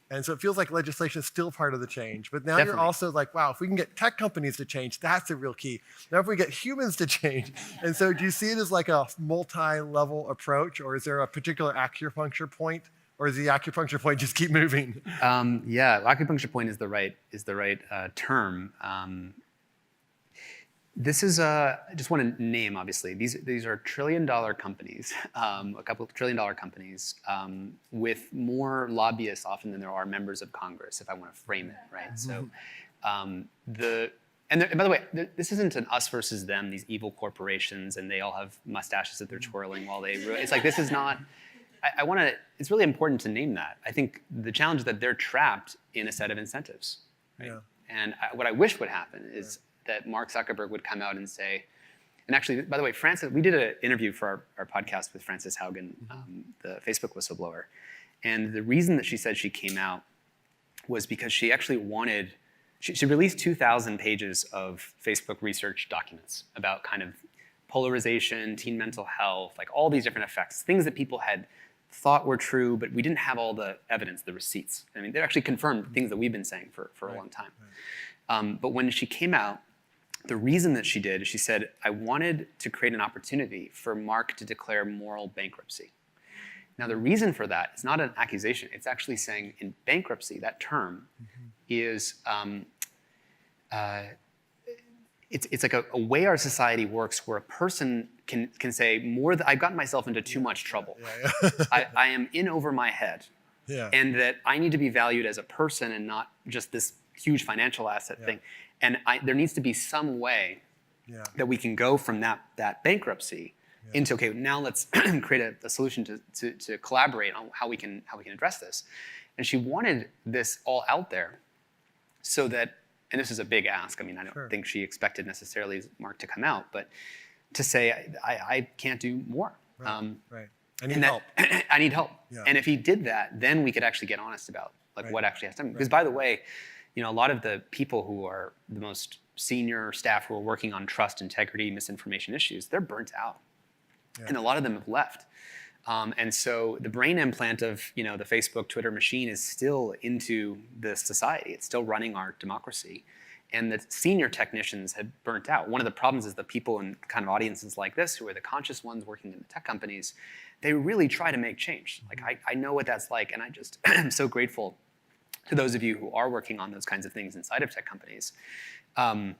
And so it feels like legislation is still part of the change. But now you're also like, wow, if we can get tech companies to change, that's a real key. Now if we get humans to change. And so do you see it as like a multi-level approach, or is there a particular acupuncture point? Or does the acupuncture point just keep moving? Acupuncture point is the right term. This is I just want to name, obviously, these are trillion-dollar companies, a couple of trillion-dollar companies, with more lobbyists often than there are members of Congress, if I want to frame it right. So, and by the way, this isn't an us versus them. These evil corporations, and they all have mustaches that they're twirling while they. It's like, this is not. I want to. It's really important to name that. I think the challenge is that they're trapped in a set of incentives, right? Yeah. And what I wish would happen is that Mark Zuckerberg would come out and say, and actually, by the way, Frances, we did an interview for our podcast with Frances Haugen, the Facebook whistleblower. And the reason that she said she came out was because she actually wanted, she released 2,000 pages of Facebook research documents about kind of polarization, teen mental health, like all these different effects, things that people had thought were true, but we didn't have all the evidence, the receipts. I mean, they actually confirmed things that we've been saying for a long time. But when she came out, the reason that she did is she said, I wanted to create an opportunity for Mark to declare moral bankruptcy. Now, the reason for that is not an accusation. It's actually saying in bankruptcy, that term is, it's like a way our society works, where a person can say, I've gotten myself into too much trouble. I am in over my head. And that I need to be valued as a person and not just this huge financial asset thing. And there needs to be some way that we can go from that bankruptcy into, okay, now let's create a solution to collaborate on how we can address this. And she wanted this all out there so that, and this is a big ask. I mean, I don't think she expected necessarily Mark to come out, but to say, I can't do more. I need help. I need help. And if he did that, then we could actually get honest about what actually has to happen. Because by the way, a lot of the people who are the most senior staff who are working on trust, integrity, misinformation issues, they're burnt out. And a lot of them have left. And so the brain implant of the Facebook, Twitter machine is still into the society. It's still running our democracy. And the senior technicians have burnt out. One of the problems is the people in kind of audiences like this, who are the conscious ones working in the tech companies, they really try to make change. Like, I know what that's like, and I just am so grateful to those of you who are working on those kinds of things inside of tech companies. I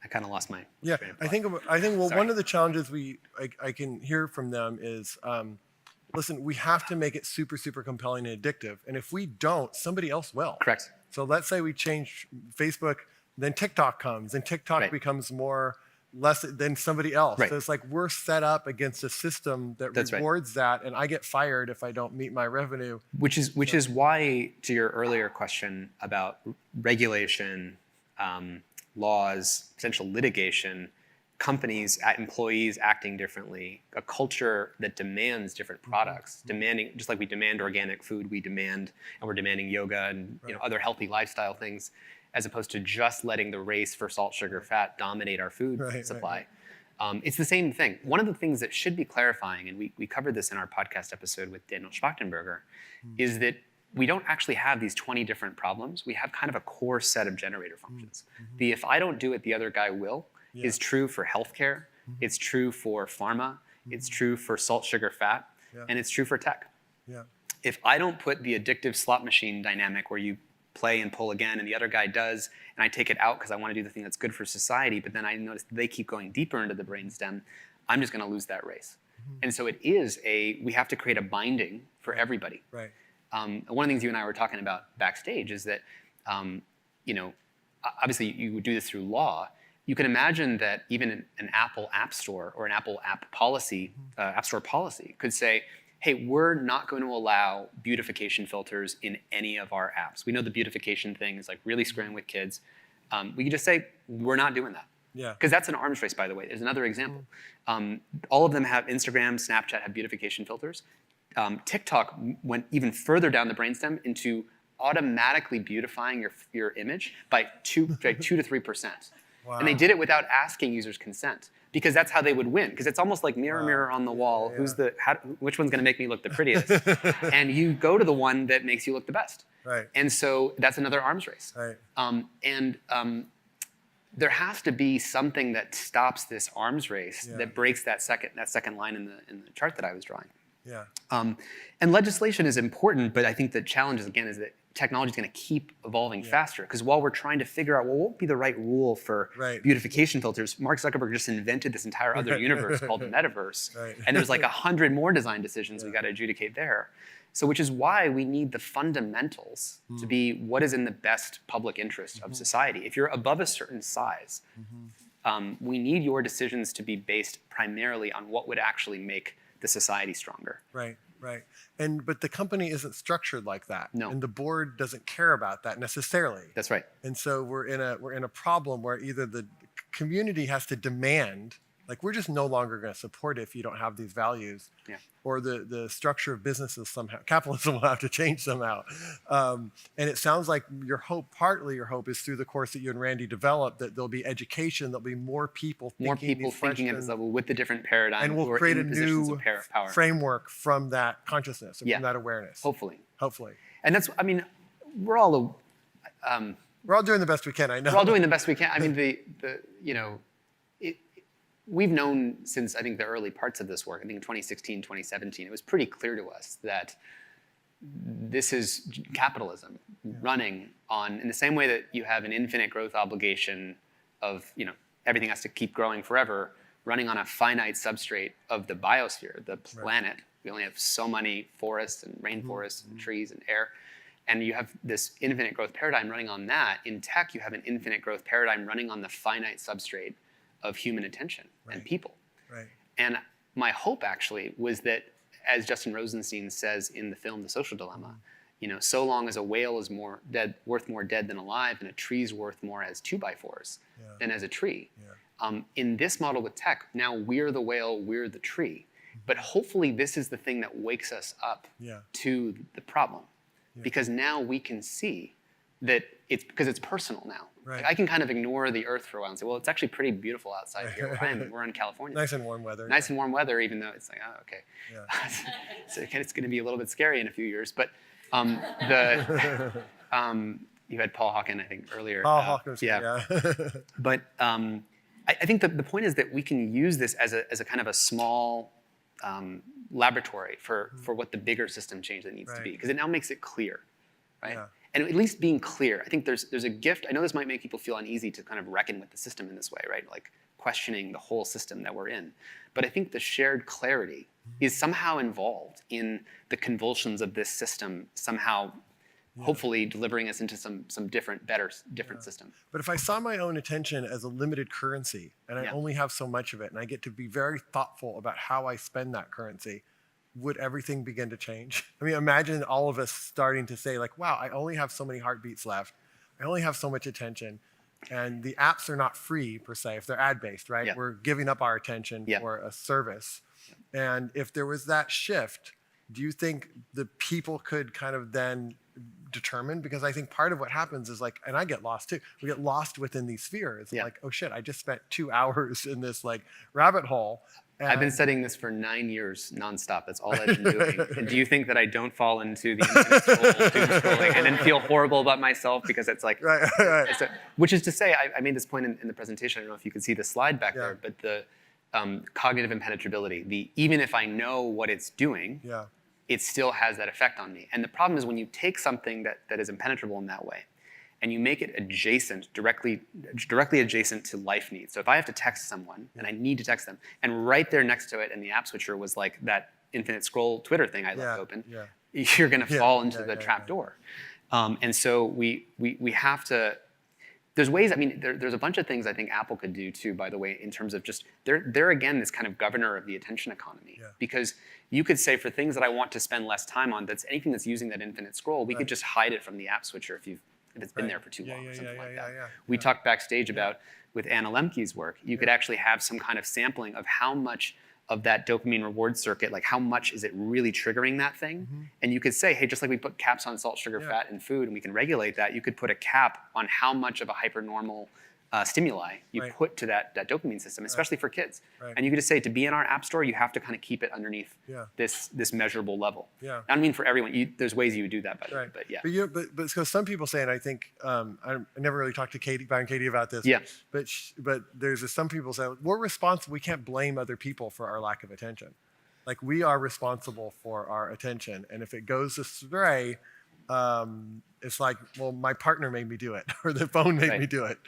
kind of lost my train of thought. I think one of the challenges I can hear from them is, listen, we have to make it super, super compelling and addictive. And if we don't, somebody else will. Correct. So let's say we change Facebook, then TikTok comes, and TikTok becomes less than somebody else. So it's like we're set up against a system that rewards that, and I get fired if I don't meet my revenue. Which is why, to your earlier question about regulation, laws, potential litigation, companies, employees acting differently, a culture that demands different products, demanding, just like we demand organic food, we're demanding yoga and other healthy lifestyle things, as opposed to just letting the race for salt, sugar, fat dominate our food supply. It's the same thing. One of the things that should be clarifying, and we covered this in our podcast episode with Daniel Schmachtenberger, is that we don't actually have these 20 different problems. We have kind of a core set of generator functions. The if I don't do it, the other guy will, is true for healthcare, it's true for pharma, it's true for salt, sugar, fat, and it's true for tech. If I don't put the addictive slot machine dynamic where you play and pull again and the other guy does, and I take it out because I want to do the thing that's good for society, but then I notice they keep going deeper into the brainstem, I'm just going to lose that race. And so we have to create a binding for everybody. Right. One of the things you and I were talking about backstage is that, obviously you would do this through law. You can imagine that even an Apple App Store or an Apple App Store policy could say, hey, we're not going to allow beautification filters in any of our apps. We know the beautification thing is like really screwing with kids. We could just say, we're not doing that. Yeah. Because that's an arms race, by the way. There's another example. All of them have Instagram, Snapchat have beautification filters. TikTok went even further down the brainstem into automatically beautifying your image by 2 to 3%. Wow. And they did it without asking users' consent, because that's how they would win. Because it's almost like mirror, mirror on the wall. Which one's going to make me look the prettiest? And you go to the one that makes you look the best. Right. And so that's another arms race. Right. There has to be something that stops this arms race, that breaks that second line in the chart that I was drawing. Yeah. And legislation is important, but I think the challenge is that technology is going to keep evolving faster. Because while we're trying to figure out, what would be the right rule for beautification filters, Mark Zuckerberg just invented this entire other universe called the metaverse. Right. And there's like 100 more design decisions we got to adjudicate there. So which is why we need the fundamentals to be what is in the best public interest of society. If you're above a certain size, we need your decisions to be based primarily on what would actually make the society stronger. Right, right. But the company isn't structured like that. No. And the board doesn't care about that necessarily. That's right. And so we're in a problem where either the community has to demand, like, we're just no longer going to support it if you don't have these values. Yeah. Or the structure of businesses somehow, capitalism will have to change somehow. And it sounds like partly your hope is through the course that you and Randy developed, that there'll be education, there'll be more people thinking at this level with the different paradigms. And we'll create a new power. framework from that consciousness, and from that awareness. Hopefully. And that's, we're all doing the best we can, I know. We're all doing the best we can. I mean, we've known since, I think, the early parts of this work, I think in 2016, 2017, it was pretty clear to us that this is capitalism running on, in the same way that you have an infinite growth obligation of, everything has to keep growing forever, running on a finite substrate of the biosphere, the planet. Right. We only have so many forests and rainforests and trees and air. And you have this infinite growth paradigm running on that. In tech, you have an infinite growth paradigm running on the finite substrate of human attention and people. Right. And my hope actually was that, as Justin Rosenstein says in the film The Social Dilemma, so long as a whale is worth more dead than alive, and a tree's worth more as 2x4s than as a tree. Yeah. In this model with tech, now we're the whale, we're the tree. But hopefully this is the thing that wakes us up to the problem. Yeah. Because now we can see that because it's personal now. Right. Like, I can kind of ignore the earth for a while and say, well, it's actually pretty beautiful outside here where I am. We're in California. Nice and warm weather. Nice and warm weather, even though it's like, oh, okay. Yeah. So it's going to be a little bit scary in a few years. But you had Paul Hawken, I think, earlier. Paul Hawken. Yeah. But I think the point is that we can use this as a kind of a small laboratory for what the bigger system change that needs to be. Because it now makes it clear, right? Yeah. And at least being clear, I think there's a gift. I know this might make people feel uneasy to kind of reckon with the system in this way, right? Like questioning the whole system that we're in. But I think the shared clarity is somehow involved in the convulsions of this system, somehow hopefully delivering us into some different system. But if I saw my own attention as a limited currency, and I only have so much of it, and I get to be very thoughtful about how I spend that currency, would everything begin to change? I mean, imagine all of us starting to say, like, wow, I only have so many heartbeats left. I only have so much attention. And the apps are not free, per se, if they're ad-based, right? Yeah. We're giving up our attention for a service. Yeah. And if there was that shift, do you think the people could kind of then determine? Because I think part of what happens is, like, and I get lost too, we get lost within these spheres. Yeah. Like, oh shit, I just spent 2 hours in this like rabbit hole. I've been studying this for 9 years nonstop. That's all I've been doing. And do you think that I don't fall into the infinite scrolling and then feel horrible about myself because it's like, which is to say, I made this point in the presentation. I don't know if you can see the slide back there, but the cognitive impenetrability, even if I know what it's doing, it still has that effect on me. And the problem is when you take something that is impenetrable in that way, and you make it adjacent, directly adjacent to life needs. So if I have to text someone and I need to text them, and right there next to it in the app switcher was like that infinite scroll Twitter thing I left open, you're going to fall into the trap door. And so we have to. There's ways. I mean, there's a bunch of things I think Apple could do too. By the way, in terms of just they're again this kind of governor of the attention economy, because you could say for things that I want to spend less time on, that's anything that's using that infinite scroll, we could just hide it from the app switcher if it's been there for too long or something like that. We talked backstage about with Anna Lemke's work. You could actually have some kind of sampling of how much of that dopamine reward circuit, like how much is it really triggering that thing? And you could say, hey, just like we put caps on salt, sugar, fat, and food, and we can regulate that, you could put a cap on how much of a hypernormal stimuli you put to that dopamine system, especially for kids. And you could just say, to be in our app store, you have to kind of keep it underneath this measurable level. I don't mean for everyone. There's ways you would do that, by the way, but yeah. But so some people say, and I think I never really talked to Katie about this. But there's some people say we're responsible. We can't blame other people for our lack of attention. Like we are responsible for our attention, and if it goes astray, it's like, well, my partner made me do it, or the phone made me do it.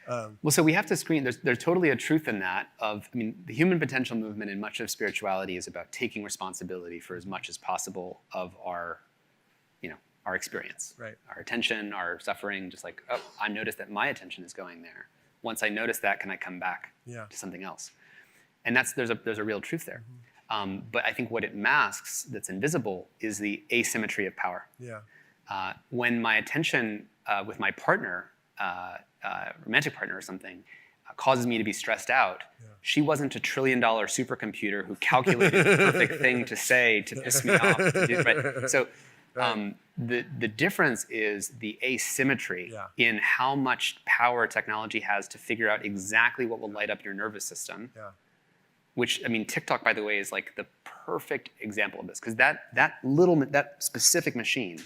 Well, so we have to screen. There's totally a truth in that. I mean, the human potential movement and much of spirituality is about taking responsibility for as much as possible of our experience, our attention, our suffering. Just like, oh, I noticed that my attention is going there. Once I notice that, can I come back to something else? And there's a real truth there. But I think what it masks, that's invisible, is the asymmetry of power. When my attention with my partner, romantic partner or something, causes me to be stressed out, she wasn't a $1 trillion supercomputer who calculated the perfect thing to say to piss me off. So the difference is the asymmetry in how much power technology has to figure out exactly what will light up your nervous system. Which, I mean, TikTok, by the way, is like the perfect example of this, because that specific machine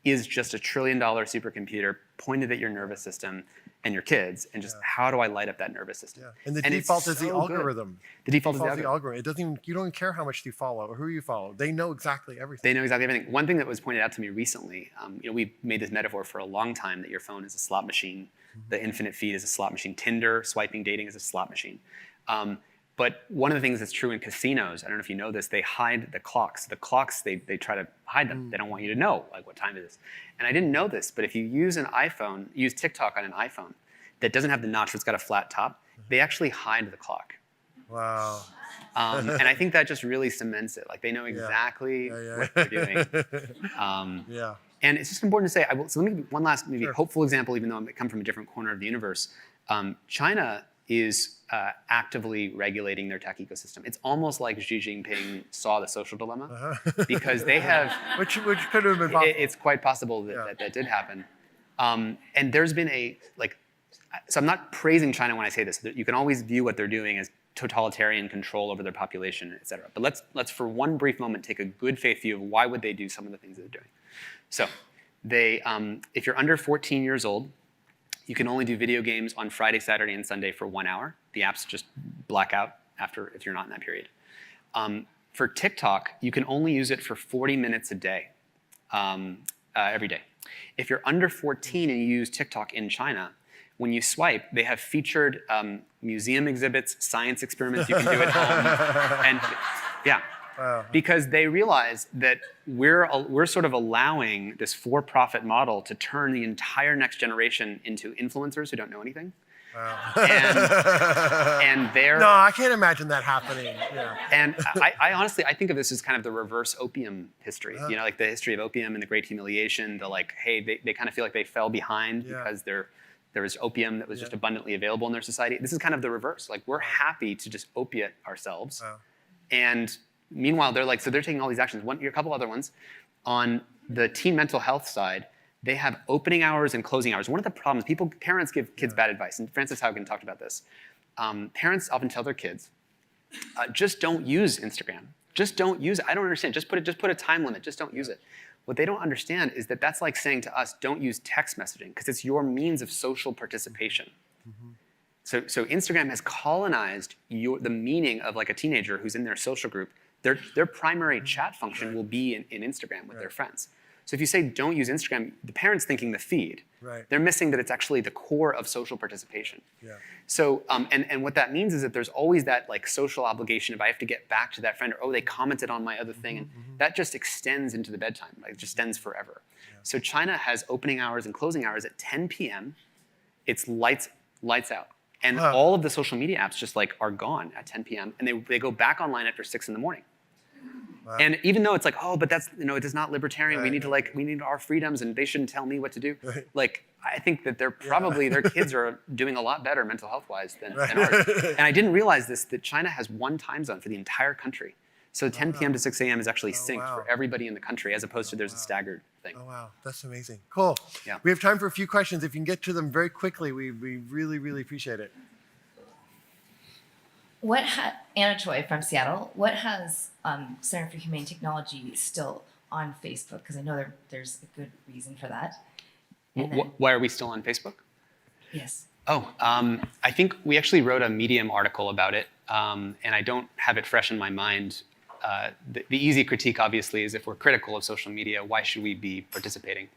is just a $1 trillion supercomputer pointed at your nervous system and your kids, and just how do I light up that nervous system? And the default is the algorithm. The default is the algorithm. It doesn't even, you don't even care how much you follow or who you follow. They know exactly everything. They know exactly everything. One thing that was pointed out to me recently, we made this metaphor for a long time that your phone is a slot machine, the infinite feed is a slot machine, Tinder, swiping, dating is a slot machine. But one of the things that's true in casinos, I don't know if you know this, they hide the clocks. The clocks, they try to hide them. They don't want you to know like what time it is. And I didn't know this, but if you use use TikTok on an iPhone that doesn't have the notch, but it's got a flat top, they actually hide the clock. Wow. And I think that just really cements it. Like they know exactly what they're doing. And it's just important to say, so let me give one last maybe hopeful example, even though I come from a different corner of the universe. China is actively regulating their tech ecosystem. It's almost like Xi Jinping saw the social dilemma, because they have... which could have been possible. It's quite possible that did happen. And there's been so I'm not praising China when I say this. You can always view what they're doing as totalitarian control over their population, et cetera. But let's for one brief moment take a good faith view of why would they do some of the things that they're doing. So if you're under 14 years old, you can only do video games on Friday, Saturday, and Sunday for 1 hour. The apps just black out if you're not in that period. For TikTok, you can only use it for 40 minutes a day, every day. If you're under 14 and you use TikTok in China, when you swipe, they have featured museum exhibits, science experiments you can do at home. And because they realize that we're sort of allowing this for-profit model to turn the entire next generation into influencers who don't know anything. And they're... No, I can't imagine that happening. And I honestly, I think of this as kind of the reverse opium history. Like the history of opium and the Great Humiliation. They kind of feel like they fell behind because there was opium that was just abundantly available in their society. This is kind of the reverse. Like we're happy to just opiate ourselves. And meanwhile, they're taking all these actions. A couple other ones. On the teen mental health side, they have opening hours and closing hours. One of the problems, parents give kids bad advice, and Frances Haugen talked about this. Parents often tell their kids, just don't use Instagram. Just don't use it. I don't understand. Just put a time limit. Just don't use it. What they don't understand is that that's like saying to us, don't use text messaging, because it's your means of social participation. So Instagram has colonized the meaning of like a teenager who's in their social group. Their primary chat function will be in Instagram with their friends. So if you say don't use Instagram, the parent's thinking the feed. Right. They're missing that it's actually the core of social participation. Yeah. So, and what that means is that there's always that like social obligation if I have to get back to that friend, or oh, they commented on my other thing, and that just extends into the bedtime. Like, it just extends forever. Yeah. So China has opening hours and closing hours at 10 p.m. It's lights out. And all of the social media apps just like are gone at 10 p.m. and they go back online after 6 in the morning. Wow. And even though it's like, oh, but that's, it is not libertarian. Right, we need our freedoms and they shouldn't tell me what to do. Right. Like, I think that they're probably, their kids are doing a lot better mental health wise than ours. And I didn't realize this, that China has one time zone for the entire country. So 10 p.m. to 6 a.m. is actually synced for everybody in the country, as opposed to there's a staggered thing. Oh, wow. That's amazing. Cool. Yeah. We have time for a few questions. If you can get to them very quickly, we really, really appreciate it. Anna Choi from Seattle, what has Center for Humane Technology still on Facebook? Because I know there's a good reason for that. Why are we still on Facebook? Yes. Oh, I think we actually wrote a Medium article about it, and I don't have it fresh in my mind. The easy critique, obviously, is if we're critical of social media, why should we be participating?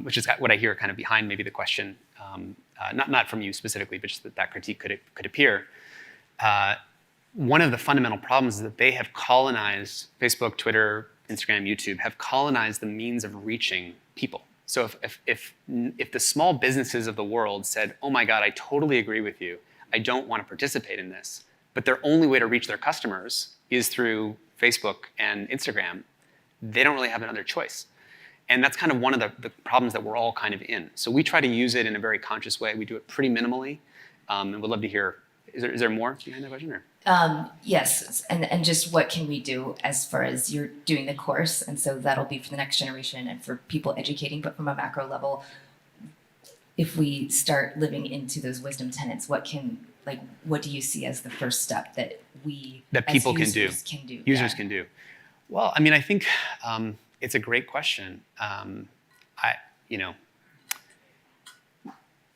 Which is what I hear kind of behind maybe the question, not from you specifically, but just that critique could appear. One of the fundamental problems is that they have colonized, Facebook, Twitter, Instagram, YouTube, have colonized the means of reaching people. So if the small businesses of the world said, oh my God, I totally agree with you, I don't want to participate in this, but their only way to reach their customers is through Facebook and Instagram, they don't really have another choice. And that's kind of one of the problems that we're all kind of in. So we try to use it in a very conscious way. We do it pretty minimally, and we'd love to hear. Is there more behind that question? Or? Yes, and just what can we do as far as you're doing the course, and so that'll be for the next generation and for people educating, but from a macro level, if we start living into those wisdom tenets, what do you see as the first step that people can do? Users Yeah. can do. Well, I mean, I think it's a great question.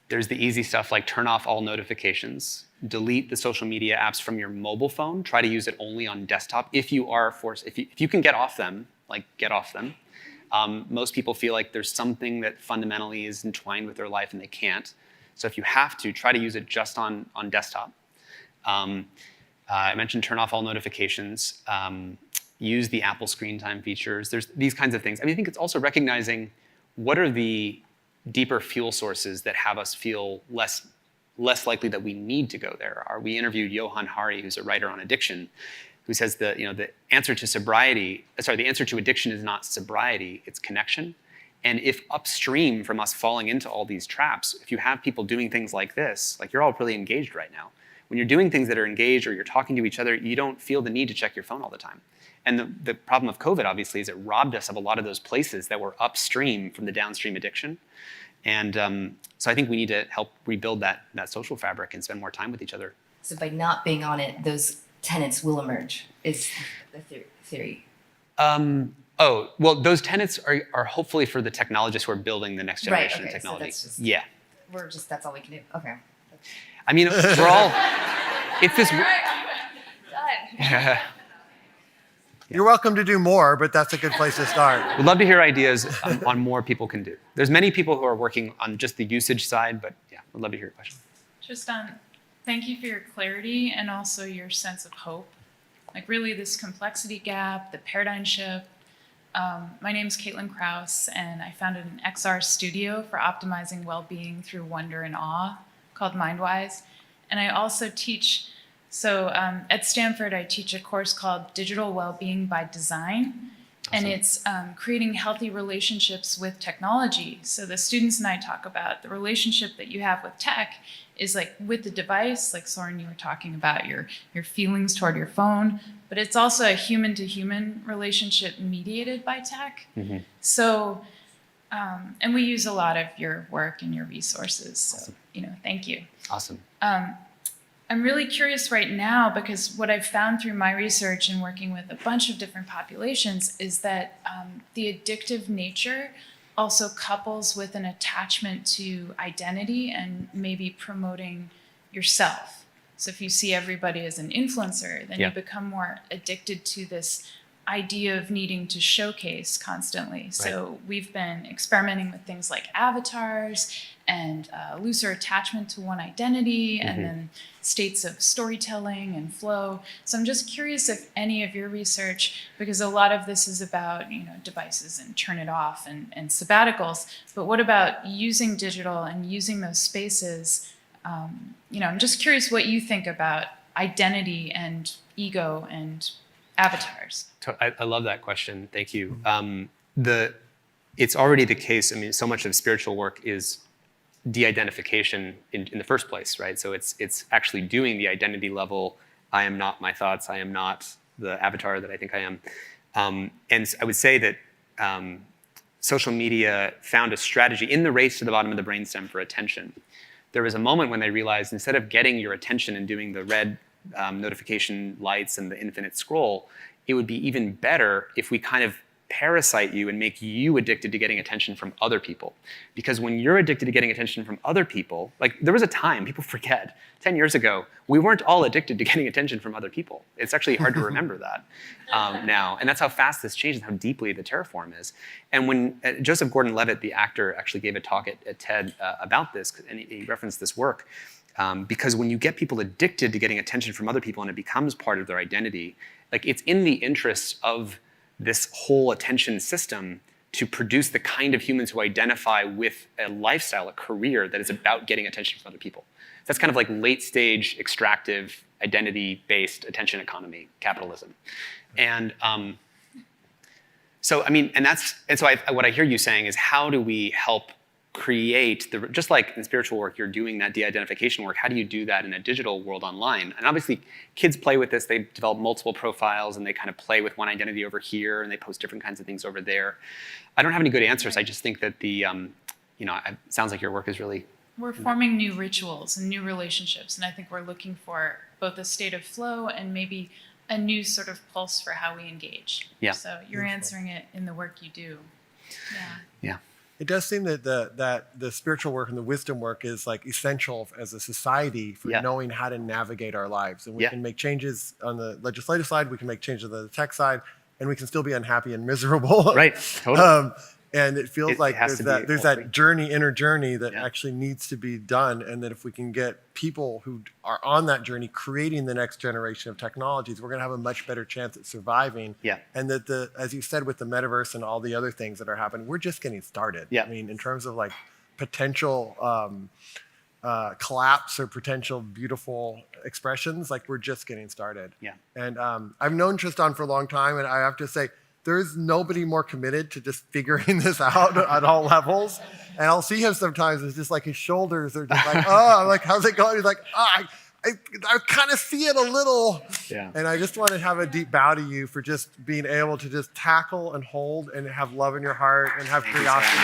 There's the easy stuff like turn off all notifications, delete the social media apps from your mobile phone, try to use it only on desktop. If you are forced, if you can get off them, like get off them. Most people feel like there's something that fundamentally is entwined with their life and they can't. So if you have to, try to use it just on desktop. I mentioned turn off all notifications, use the Apple screen time features. There's these kinds of things. I mean, I think it's also recognizing what are the deeper fuel sources that have us feel less likely that we need to go there. We interviewed Johan Hari, who's a writer on addiction, who says the answer to addiction is not sobriety, it's connection. And if upstream from us falling into all these traps, if you have people doing things like this, like you're all really engaged right now. When you're doing things that are engaged or you're talking to each other, you don't feel the need to check your phone all the time. And the problem of COVID, obviously, is it robbed us of a lot of those places that were upstream from the downstream addiction. And so I think we need to help rebuild that social fabric and spend more time with each other. So by not being on it, those tenets will emerge, is the theory. Well, those tenets are hopefully for the technologists who are building the next generation of technology. So Yeah. That's all we can do. Okay. I mean, we're all, it's this. Done. You're welcome to do more, but that's a good place to start. We'd love to hear ideas on more people can do. There's many people who are working on just the usage side, but yeah, we'd love to hear your question. Tristan, thank you for your clarity and also your sense of hope. Like really this complexity gap, the paradigm shift. My name's Caitlin Krause, and I founded an XR studio for optimizing well-being through wonder and awe called MindWise. And I also teach, at Stanford, I teach a course called Digital Wellbeing by Design. Awesome. And it's creating healthy relationships with technology. So the students and I talk about the relationship that you have with tech is like with the device, like Soren, you were talking about your feelings toward your phone, but it's also a human-to-human relationship mediated by tech. Mm-hmm. So, and we use a lot of your work and your resources. So, awesome. Thank you. Awesome. I'm really curious right now because what I've found through my research and working with a bunch of different populations is that the addictive nature also couples with an attachment to identity and maybe promoting yourself. So if you see everybody as an influencer, then you become more addicted to this idea of needing to showcase constantly. So we've been experimenting with things like avatars and looser attachment to one identity, and then states of storytelling and flow. So I'm just curious if any of your research, because a lot of this is about devices and turn it off and sabbaticals, but what about using digital and using those spaces? I'm just curious what you think about identity and ego and avatars. I love that question. Thank you. It's already the case. I mean, so much of spiritual work is de-identification in the first place, right? So it's actually doing the identity level. I am not my thoughts. I am not the avatar that I think I am. And I would say that social media found a strategy in the race to the bottom of the brainstem for attention. There was a moment when they realized instead of getting your attention and doing the red notification lights and the infinite scroll, it would be even better if we kind of parasite you and make you addicted to getting attention from other people. Because when you're addicted to getting attention from other people, like there was a time, people forget, 10 years ago, we weren't all addicted to getting attention from other people. It's actually hard to remember that now. And that's how fast this changes, how deeply the terraform is. And when Joseph Gordon-Levitt, the actor, actually gave a talk at TED about this, and he referenced this work, because when you get people addicted to getting attention from other people and it becomes part of their identity, like it's in the interests of this whole attention system to produce the kind of humans who identify with a lifestyle, a career that is about getting attention from other people. That's kind of like late stage extractive identity-based attention economy capitalism. And so what I hear you saying is how do we help create just like in spiritual work, you're doing that de-identification work. How do you do that in a digital world online? And obviously, kids play with this. They develop multiple profiles, and they kind of play with one identity over here, and they post different kinds of things over there. I don't have any good answers. I just think that it sounds like your work is really. We're forming new rituals and new relationships, and I think we're looking for both a state of flow and maybe a new sort of pulse for how we engage. Yeah. So you're answering it in the work you do. Yeah. It does seem that the spiritual work and the wisdom work is like essential as a society for knowing how to navigate our lives. And we can make changes on the legislative side, we can make changes on the tech side, and we can still be unhappy and miserable. Right, totally. And it feels like there's that inner journey that actually needs to be done. And that if we can get people who are on that journey creating the next generation of technologies, we're going to have a much better chance at surviving. Yeah. And that as you said, with the metaverse and all the other things that are happening, we're just getting started. Yeah. I mean, in terms of like potential collapse or potential beautiful expressions, like we're just getting started. Yeah. And I've known Tristan for a long time, and I have to say, there's nobody more committed to just figuring this out at all levels. And I'll see him sometimes, it's just like his shoulders are just like, oh, I'm like, how's it going? He's like, I kind of see it a little. Yeah. And I just want to have a deep bow to you for just being able to just tackle and hold and have love in your heart and have curiosity.